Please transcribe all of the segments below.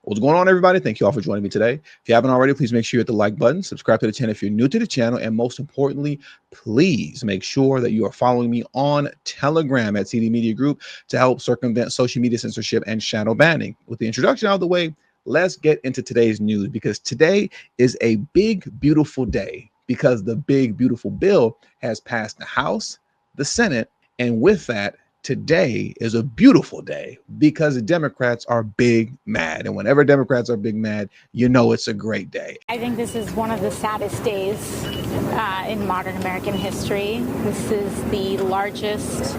What's going on, everybody? Thank you all for joining me today. If you haven't already, please make sure you hit the like button, subscribe to the channel if you're new to the channel, and most importantly, please make sure that you are following me on Telegram at CD Media Group to help circumvent social media censorship and shadow banning. With the introduction out of the way, let's get into today's news, because today is a big, beautiful day, because the big, beautiful bill has passed the House, the Senate, and with that, today is a beautiful day because the Democrats are big mad. And whenever Democrats are big mad, you know it's a great day. I think this is one of the saddest days in modern American history. This is the largest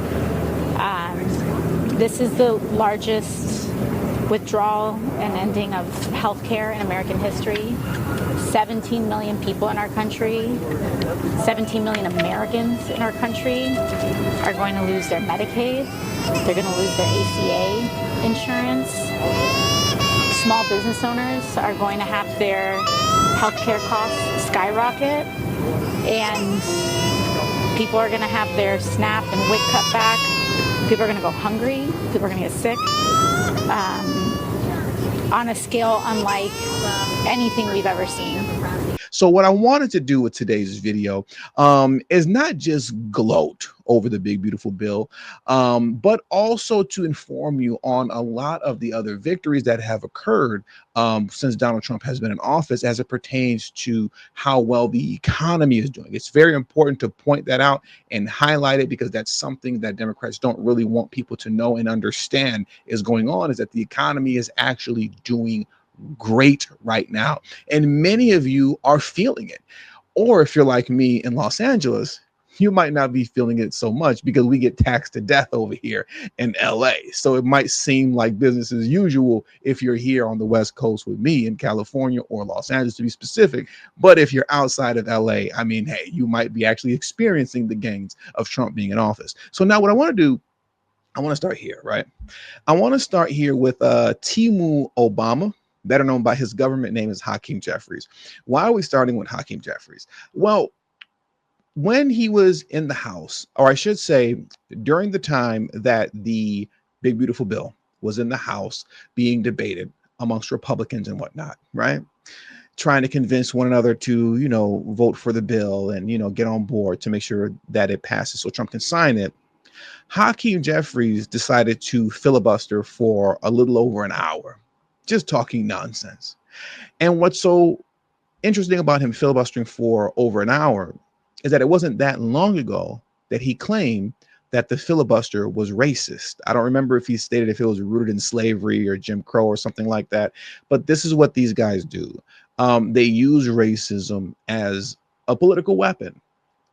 withdrawal and ending of healthcare in American history. 17 million people in our country, 17 million Americans in our country are going to lose their Medicaid. They're going to lose their ACA insurance. Small business owners are going to have their healthcare costs skyrocket. And people are going to have their SNAP and WIC cut back. People are going to go hungry. People are going to get sick. On a scale unlike anything we've ever seen. So what I wanted to do with today's video is not just gloat over the big, beautiful bill, but also to inform you on a lot of the other victories that have occurred since Donald Trump has been in office as it pertains to how well the economy is doing. It's very important to point that out and highlight it, because that's something that Democrats don't really want people to know and understand is going on, is that the economy is actually doing great right now, and many of you are feeling it. Or if you're like me in Los Angeles, you might not be feeling it so much because we get taxed to death over here in LA. So it might seem like business as usual if you're here on the West Coast with me in California or Los Angeles, to be specific. But if you're outside of LA, I mean, hey, you might be actually experiencing the gains of Trump being in office. So now what I want to do, I want to start here, right? I want to start here with Timu Obama, better known by his government name as Hakeem Jeffries. Why are we starting with Hakeem Jeffries? Well, when he was in the House, or I should say during the time that the big, beautiful bill was in the House being debated amongst Republicans and whatnot, right? Trying to convince one another to, vote for the bill and, get on board to make sure that it passes so Trump can sign it. Hakeem Jeffries decided to filibuster for a little over an hour, just talking nonsense. And what's so interesting about him filibustering for over an hour is that it wasn't that long ago that he claimed that the filibuster was racist. I don't remember if he stated if it was rooted in slavery or Jim Crow or something like that, but this is what these guys do. They use racism as a political weapon,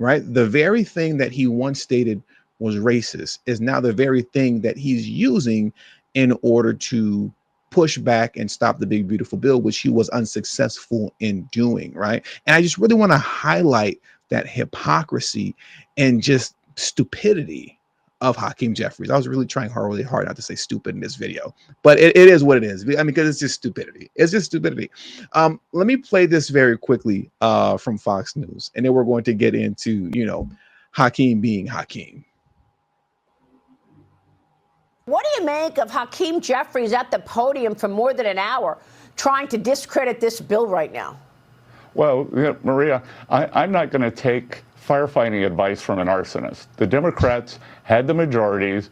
right? The very thing that he once stated was racist is now the very thing that he's using in order to push back and stop the big, beautiful bill, which he was unsuccessful in doing, right? And I just really want to highlight that hypocrisy and just stupidity of Hakeem Jeffries. I was really trying really hard not to say stupid in this video, but it is what it is. I mean, because it's just stupidity. It's just stupidity. Let me play this very quickly from Fox News, and then we're going to get into, Hakeem being Hakeem. What do you make of Hakeem Jeffries at the podium for more than an hour trying to discredit this bill right now? Well, Maria, I'm not going to take firefighting advice from an arsonist. The Democrats had the majorities.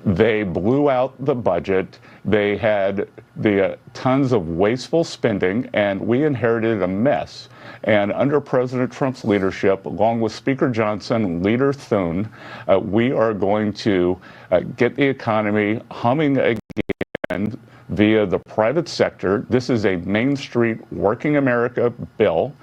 They blew out the budget. They had the tons of wasteful spending, and we inherited a mess. And under President Trump's leadership, along with Speaker Johnson and Leader Thune, we are going to get the economy humming again via the private sector. This is a Main Street Working America bill.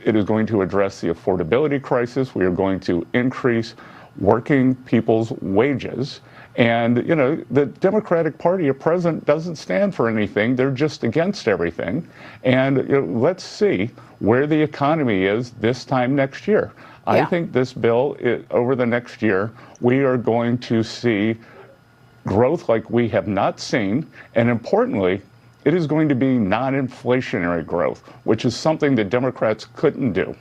It is going to address the affordability crisis. We are going to increase working people's wages. And, the Democratic Party at present doesn't stand for anything. They're just against everything. And let's see where the economy is this time next year. Yeah. I think this bill, over the next year, we are going to see growth like we have not seen. And importantly, it is going to be non-inflationary growth, which is something the Democrats couldn't do.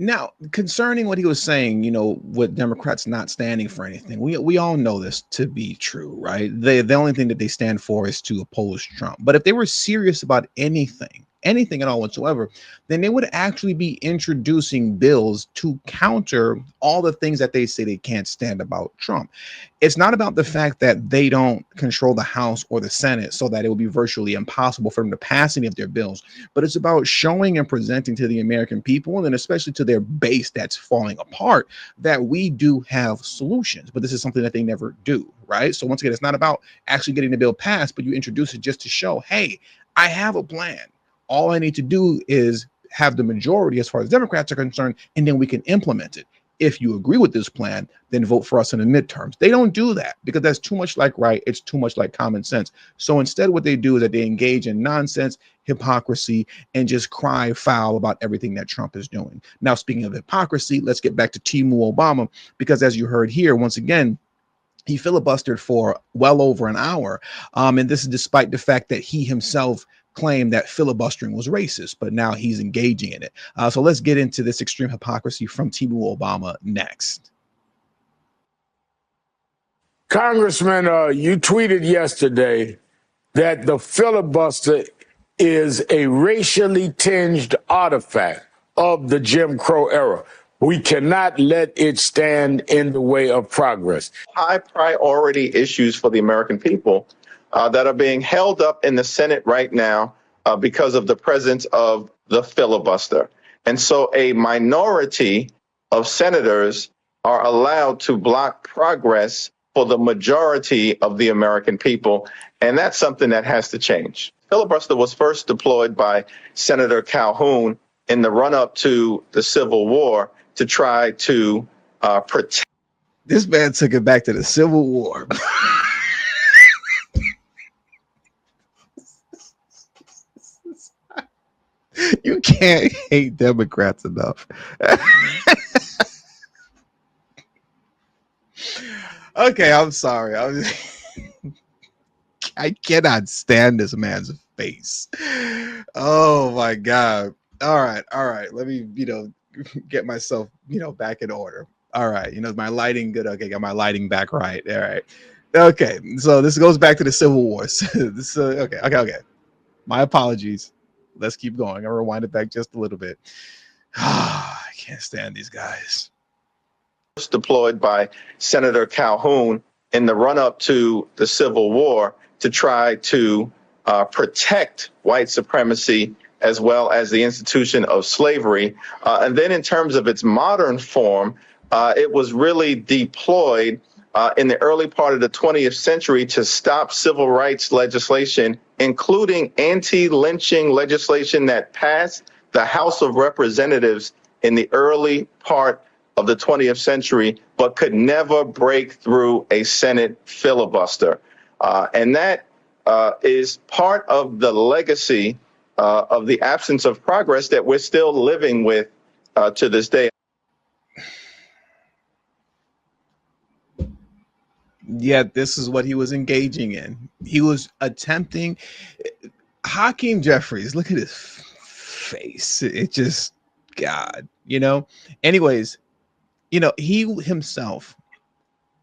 Now, concerning what he was saying, with Democrats not standing for anything, we all know this to be true, right? The only thing that they stand for is to oppose Trump. But if they were serious about anything at all whatsoever, then they would actually be introducing bills to counter all the things that they say they can't stand about Trump. It's not about the fact that they don't control the House or the Senate so that it will be virtually impossible for them to pass any of their bills, but it's about showing and presenting to the American people, and especially to their base that's falling apart, that we do have solutions. But this is something that they never do, right? So once again, it's not about actually getting the bill passed, but you introduce it just to show, hey, I have a plan. All I need to do is have the majority as far as Democrats are concerned, and then we can implement it. If you agree with this plan, then vote for us in the midterms. They don't do that because that's too much like right. It's too much like common sense. So instead, what they do is that they engage in nonsense, hypocrisy, and just cry foul about everything that Trump is doing. Now, speaking of hypocrisy, let's get back to Timu Obama, because as you heard here, once again, he filibustered for well over an hour. And this is despite the fact that he himself claimed that filibustering was racist, but now he's engaging in it. So let's get into this extreme hypocrisy from Timu Obama next. Congressman, you tweeted yesterday that the filibuster is a racially tinged artifact of the Jim Crow era. We cannot let it stand in the way of progress. High priority issues for the American people that are being held up in the Senate right now because of the presence of the filibuster. And so a minority of senators are allowed to block progress for the majority of the American people. And that's something that has to change. Filibuster was first deployed by Senator Calhoun in the run-up to the Civil War to try to protect. This man took it back to the Civil War. You can't hate Democrats enough. Okay, I'm sorry. I cannot stand this man's face. Oh my God. All right. Let me, get myself, back in order. All right. My lighting good. Okay, got my lighting back right. All right. Okay. So this goes back to the Civil Wars. Okay. My apologies. Let's keep going. I'll rewind it back just a little bit. I can't stand these guys. Deployed by Senator Calhoun in the run-up to the Civil War to try to protect white supremacy as well as the institution of slavery. And then in terms of its modern form, it was really deployed in the early part of the 20th century to stop civil rights legislation, including anti-lynching legislation that passed the House of Representatives in the early part of the 20th century, but could never break through a Senate filibuster. And that is part of the legacy of the absence of progress that we're still living with to this day. Yet this is what he was engaging in. He was attempting. Hakeem Jeffries, look at his face. It just, God, Anyways, he himself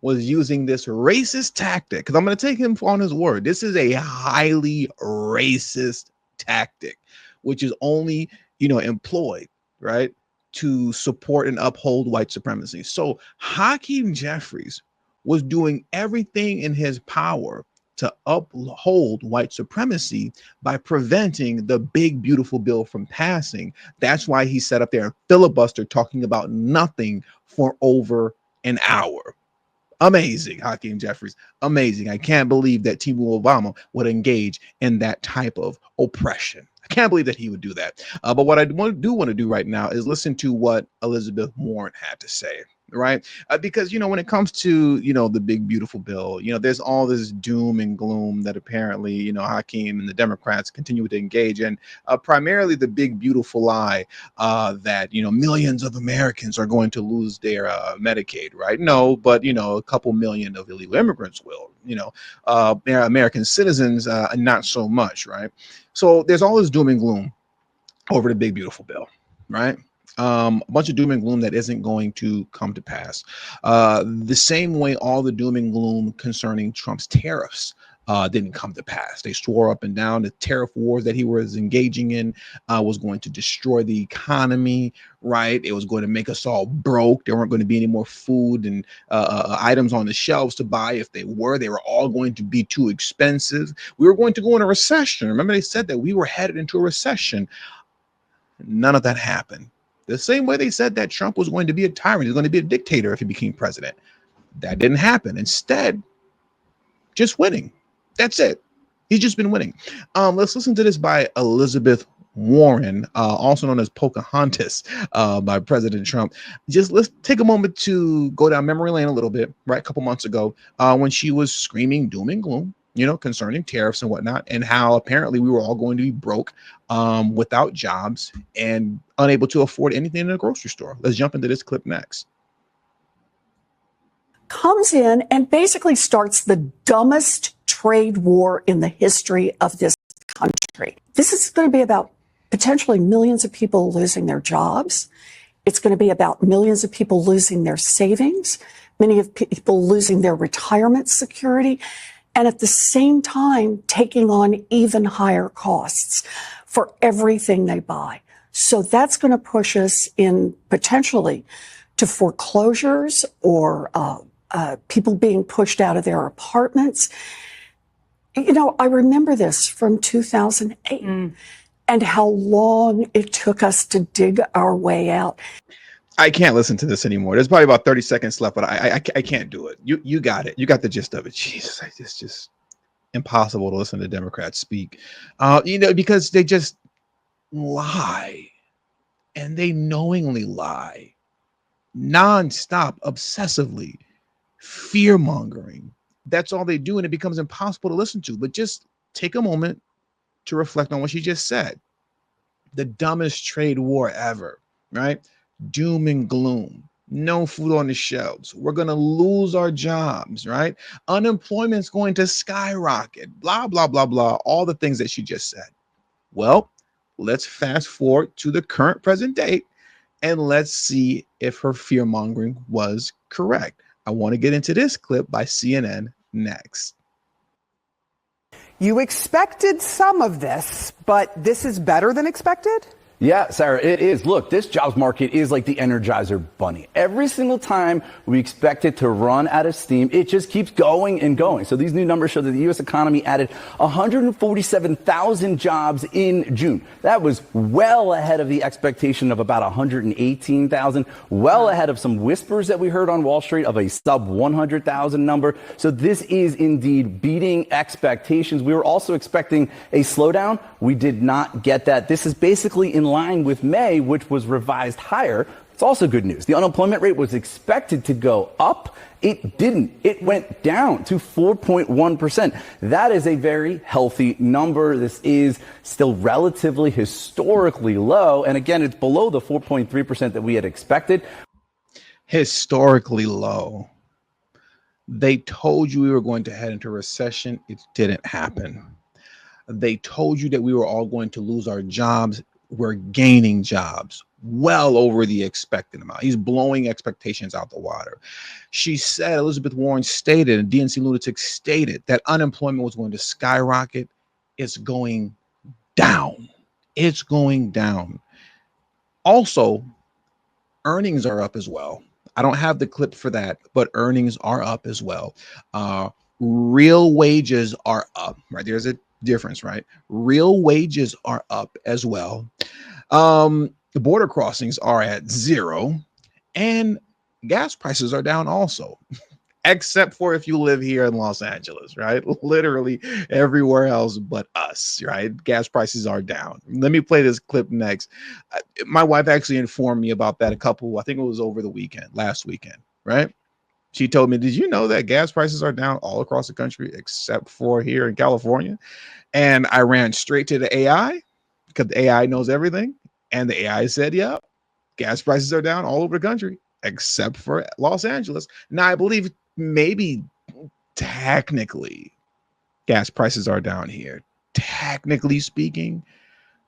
was using this racist tactic, because I'm going to take him on his word. This is a highly racist tactic, which is only, employed, right, to support and uphold white supremacy. So Hakeem Jeffries was doing everything in his power to uphold white supremacy by preventing the big, beautiful bill from passing. That's why he sat up there and filibustered, talking about nothing for over an hour. Amazing, Hakeem Jeffries. Amazing. I can't believe that Timu Obama would engage in that type of oppression. I can't believe that he would do that. But what I want to do right now is listen to what Elizabeth Warren had to say. Right? Because, when it comes to, the big, beautiful bill, there's all this doom and gloom that apparently, Hakeem and the Democrats continue to engage in. Primarily the big, beautiful lie that, millions of Americans are going to lose their Medicaid, right? No, but, a couple million of illegal immigrants will, American citizens, not so much, right? So there's all this doom and gloom over the big, beautiful bill, right? A bunch of doom and gloom that isn't going to come to pass. The same way all the doom and gloom concerning Trump's tariffs didn't come to pass. They swore up and down the tariff wars that he was engaging in was going to destroy the economy, right? It was going to make us all broke. There weren't going to be any more food and items on the shelves to buy. If they were all going to be too expensive. We were going to go in a recession. Remember, they said that we were headed into a recession. None of that happened. The same way they said that Trump was going to be a tyrant, he was going to be a dictator if he became president. That didn't happen. Instead, just winning. That's it. He's just been winning. Let's listen to this by Elizabeth Warren, also known as Pocahontas, by President Trump. Just let's take a moment to go down memory lane a little bit, right? A couple months ago, when she was screaming doom and gloom, concerning tariffs and whatnot, and how apparently we were all going to be broke, without jobs and unable to afford anything in a grocery store. Let's jump into this clip next. Comes in and basically starts the dumbest trade war in the history of this country. This is going to be about potentially millions of people losing their jobs. It's going to be about millions of people losing their savings, many of people losing their retirement security, and at the same time taking on even higher costs for everything they buy. So that's going to push us in potentially to foreclosures or people being pushed out of their apartments. I remember this from 2008 and how long it took us to dig our way out. I can't listen to this anymore. There's probably about 30 seconds left, but I can't do it. You got it. You got the gist of it. Jesus, it's just impossible to listen to Democrats speak, because they just lie, and they knowingly lie, nonstop, obsessively, fear mongering. That's all they do, and it becomes impossible to listen to. But just take a moment to reflect on what she just said. The dumbest trade war ever, right? Doom and gloom. No food on the shelves. We're going to lose our jobs, right? Unemployment's going to skyrocket. Blah, blah, blah, blah. All the things that she just said. Well, let's fast forward to the current present date and let's see if her fear mongering was correct. I want to get into this clip by CNN next. You expected some of this, but this is better than expected? Yeah, Sarah, it is. Look, this jobs market is like the Energizer Bunny. Every single time we expect it to run out of steam, it just keeps going and going. So these new numbers show that the U.S. economy added 147,000 jobs in June. That was well ahead of the expectation of about 118,000, well ahead of some whispers that we heard on Wall Street of a sub 100,000 number. So this is indeed beating expectations. We were also expecting a slowdown. We did not get that. This is basically in line with May, which was revised higher. It's also good news. The unemployment rate was expected to go up. It didn't. It went down to 4.1%. That is a very healthy number. This is still relatively historically low. And again, it's below the 4.3% that we had expected. Historically low. They told you we were going to head into recession. It didn't happen. They told you that we were all going to lose our jobs. We're gaining jobs well over the expected amount. He's blowing expectations out the water. She said, Elizabeth Warren stated, and DNC Lunatic stated, that unemployment was going to skyrocket. It's going down. It's going down. Also, earnings are up as well. I don't have the clip for that, but earnings are up as well. Real wages are up, right? There's a difference, right? Real wages are up as well. The border crossings are at 0, and gas prices are down also, except for if you live here in Los Angeles, right? Literally everywhere else but us, right? Gas prices are down. Let me play this clip next. My wife actually informed me about that I think it was over the weekend, last weekend, right? She told me, did you know that gas prices are down all across the country except for here in California? And I ran straight to the AI because the AI knows everything. And the AI said, yep, gas prices are down all over the country except for Los Angeles. Now, I believe maybe technically gas prices are down here, technically speaking.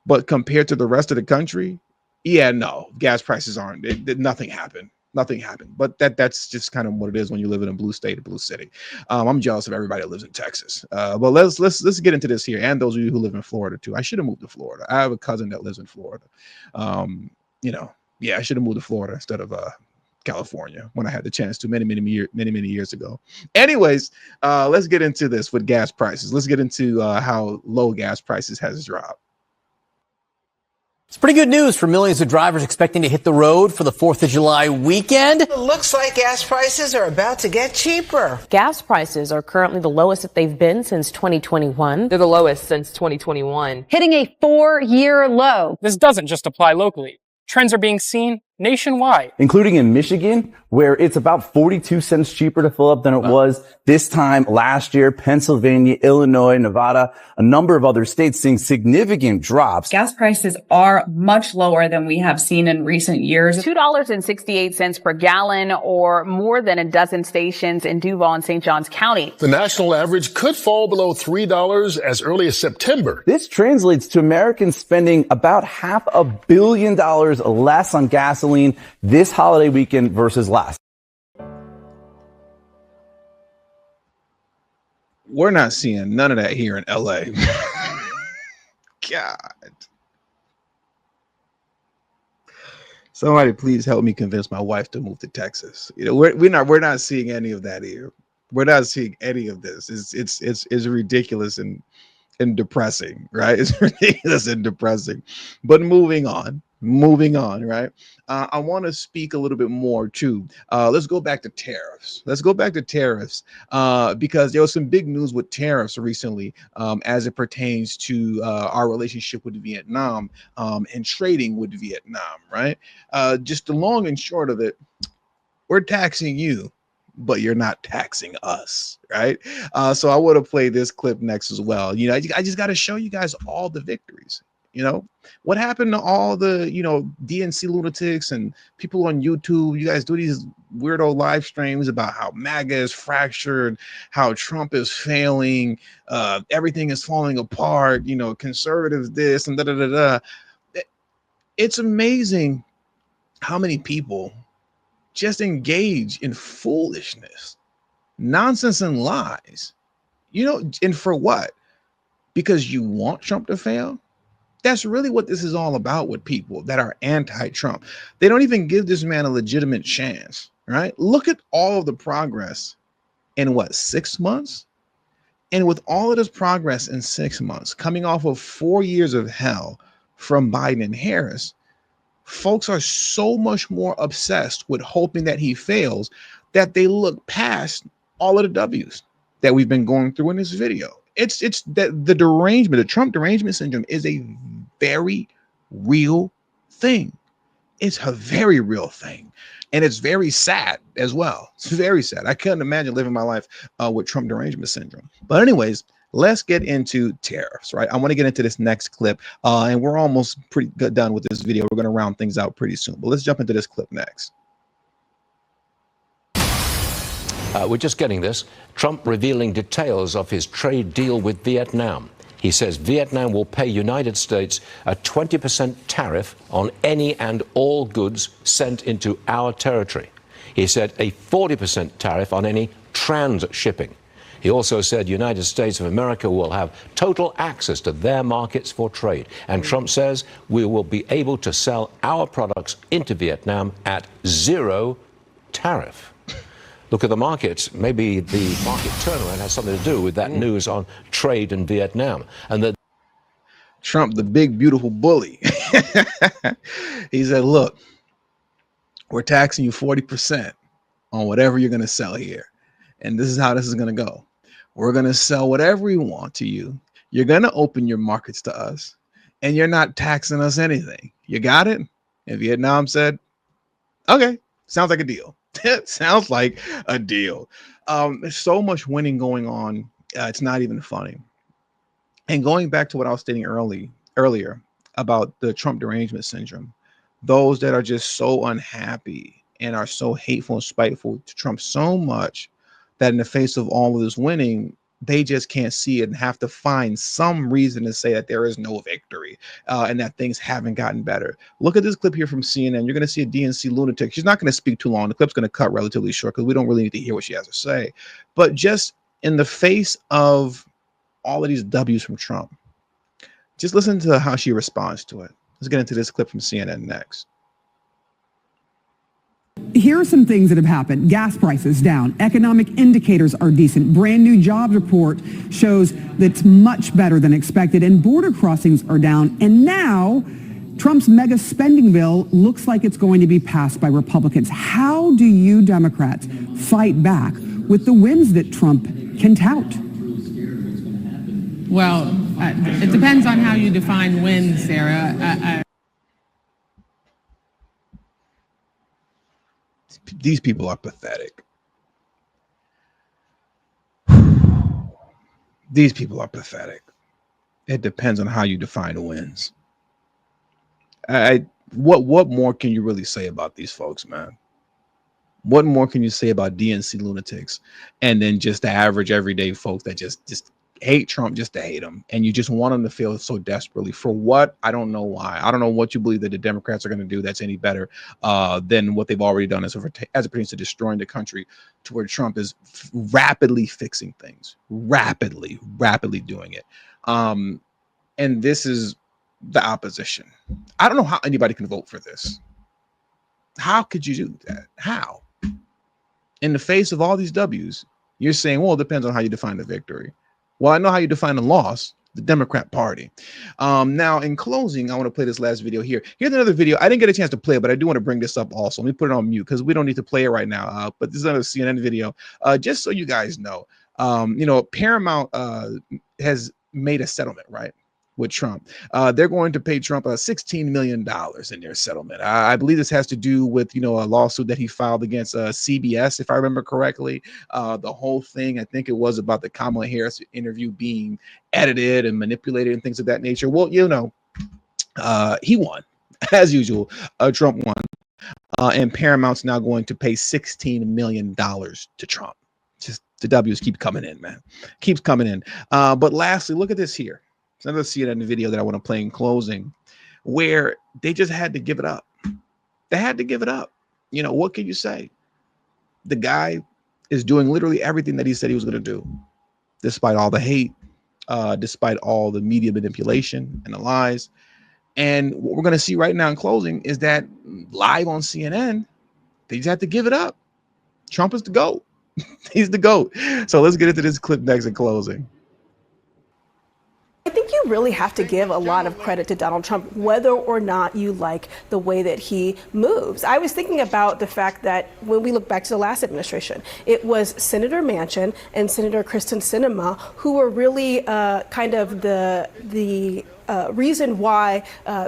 But compared to the rest of the country, Yeah, no, gas prices aren't. Nothing happened. Nothing happened. But that's just kind of what it is when you live in a blue state, a blue city. I'm jealous of everybody that lives in Texas. But let's get into this here, and those of you who live in Florida too. I should have moved to Florida. I have a cousin that lives in Florida. You know, yeah, I should have moved to Florida instead of California when I had the chance to many years ago. Anyways, let's get into this with gas prices. Let's get into how low gas prices has dropped. It's pretty good news for millions of drivers expecting to hit the road for the 4th of July weekend. It looks like gas prices are about to get cheaper. Gas prices are currently the lowest that they've been since 2021. They're the lowest since 2021. Hitting a 4-year low. This doesn't just apply locally. Trends are being seen nationwide, including in Michigan, where it's about 42 cents cheaper to fill up than it was this time last year. Pennsylvania, Illinois, Nevada, a number of other states seeing significant drops. Gas prices are much lower than we have seen in recent years. $2.68 per gallon, or more than a dozen stations in Duval and St. Johns County. The national average could fall below $3 as early as September. This translates to Americans spending about $500 million less on gasoline this holiday weekend versus last. We're not seeing none of that here in LA. God. Somebody please help me convince my wife to move to Texas. You know, we're not seeing any of that here. We're not seeing any of this. It's ridiculous and depressing, right? It's ridiculous and depressing. But moving on, right? I want to speak a little bit more too. Let's go back to tariffs. Because there was some big news with tariffs recently as it pertains to our relationship with Vietnam and trading with Vietnam, right? Just the long and short of it, we're taxing you, but you're not taxing us, right? So I want to play this clip next as well. You know, I just got to show you guys all the victories. You know, what happened to all the, DNC lunatics and people on YouTube? You guys do these weirdo live streams about how MAGA is fractured, how Trump is failing, everything is falling apart, conservatives this and da-da-da-da. It's amazing how many people just engage in foolishness, nonsense, and lies. And for what? Because you want Trump to fail? That's really what this is all about with people that are anti-Trump. They don't even give this man a legitimate chance, right? Look at all of the progress in 6 months? And with all of this progress in 6 months, coming off of 4 years of hell from Biden and Harris, folks are so much more obsessed with hoping that he fails that they look past all of the W's that we've been going through in this video. It's that the derangement, the Trump derangement syndrome is a very real thing. It's a very real thing. And it's very sad as well. It's very sad. I couldn't imagine living my life with Trump derangement syndrome. But anyways, let's get into tariffs, right? I want to get into this next clip, and we're almost pretty good done with this video. We're going to round things out pretty soon. But let's jump into this clip next. We're just getting this. Trump revealing details of his trade deal with Vietnam. He says Vietnam will pay United States a 20% tariff on any and all goods sent into our territory. He said a 40% tariff on any trans-shipping. He also said United States of America will have total access to their markets for trade. And Trump says we will be able to sell our products into Vietnam at zero tariff. Look at the markets. Maybe the market turnaround has something to do with that news on trade in Vietnam. And that Trump, the big, beautiful bully, he said, look, we're taxing you 40% on whatever you're going to sell here. And this is how this is going to go. We're going to sell whatever we want to you. You're going to open your markets to us, and you're not taxing us anything. You got it? And Vietnam said, okay, sounds like a deal. It sounds like a deal. There's so much winning going on. It's not even funny. And going back to what I was stating earlier about the Trump derangement syndrome, those that are just so unhappy and are so hateful and spiteful to Trump so much that in the face of all of this winning, They just can't see it and have to find some reason to say that there is no victory and that things haven't gotten better. Look at this clip here from CNN. You're going to see a DNC lunatic. She's not going to speak too long. The clip's going to cut relatively short because we don't really need to hear what she has to say. But just in the face of all of these W's from Trump, just listen to how she responds to it. Let's get into this clip from CNN next. Here are some things that have happened. Gas prices down. Economic indicators are decent. Brand new jobs report shows that it's much better than expected. And border crossings are down. And now Trump's mega spending bill looks like it's going to be passed by Republicans. How do you Democrats fight back with the wins that Trump can tout? Well, it depends on how you define wins, Sarah. These people are pathetic. These people are pathetic. It depends on how you define wins. What more can you really say about these folks, man? What more can you say about DNC lunatics and then just the average everyday folks that just hate Trump just to hate him, and you just want him to fail so desperately for what? I don't know why. I don't know what you believe that the Democrats are going to do that's any better than what they've already done as it pertains to destroying the country, to where Trump is rapidly fixing things, rapidly doing it. And this is the opposition. I don't know how anybody can vote for this. How could you do that? How? In the face of all these W's, you're saying, well, it depends on how you define the victory. Well, I know how you define the loss, the Democrat Party. Now, in closing, I want to play this last video here. Here's another video. I didn't get a chance to play it, but I do want to bring this up also. Let me put it on mute because we don't need to play it right now. But this is another CNN video. Just so you guys know, Paramount has made a settlement, right, with Trump. They're going to pay Trump $16 million in their settlement. I believe this has to do with, a lawsuit that he filed against CBS, if I remember correctly. The whole thing, I think it was about the Kamala Harris interview being edited and manipulated and things of that nature. Well, he won, as usual. Trump won. And Paramount's now going to pay $16 million to Trump. Just the W's keep coming in, man. Keeps coming in. But lastly, look at this here. Another CNN video that I want to play in closing, where they just had to give it up. They had to give it up. What can you say? The guy is doing literally everything that he said he was going to do, despite all the hate, despite all the media manipulation and the lies. And what we're going to see right now in closing is that live on CNN, they just had to give it up. Trump is the GOAT. He's the GOAT. So let's get into this clip next in closing. I think you really have to give a lot of credit to Donald Trump, whether or not you like the way that he moves. I was thinking about the fact that when we look back to the last administration, it was Senator Manchin and Senator Kristen Sinema who were really kind of the reason why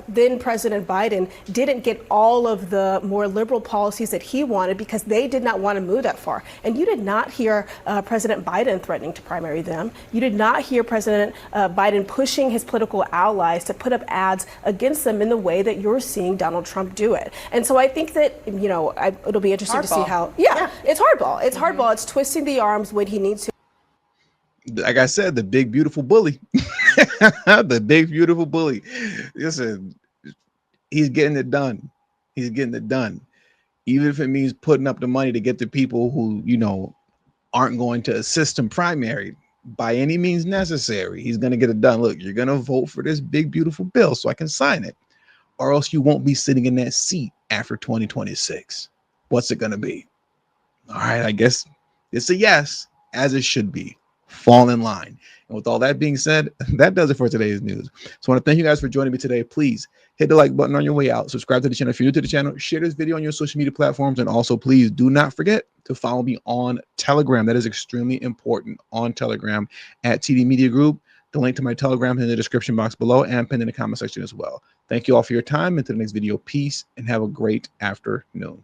then President Biden didn't get all of the more liberal policies that he wanted, because they did not want to move that far. And you did not hear President Biden threatening to primary them. You did not hear President Biden pushing his political allies to put up ads against them in the way that you're seeing Donald Trump do it. And so I think that, it'll be interesting to see how, it's hardball. It's hardball. It's twisting the arms when he needs to. Like I said, the big, beautiful bully. The big, beautiful bully. Listen, he's getting it done. He's getting it done. Even if it means putting up the money to get the people who, aren't going to assist him primary by any means necessary. He's going to get it done. Look, you're going to vote for this big, beautiful bill so I can sign it, or else you won't be sitting in that seat after 2026. What's it going to be? All right, I guess it's a yes, as it should be. Fall in line. And with all that being said, that does it for today's news. So I want to thank you guys for joining me today. Please hit the like button on your way out. Subscribe to the channel if you're new to the channel. Share this video on your social media platforms. And also, please do not forget to follow me on Telegram. That is extremely important. On Telegram at TD Media Group. The link to my Telegram is in the description box below and pinned in the comment section as well. Thank you all for your time. Until the next video, peace and have a great afternoon.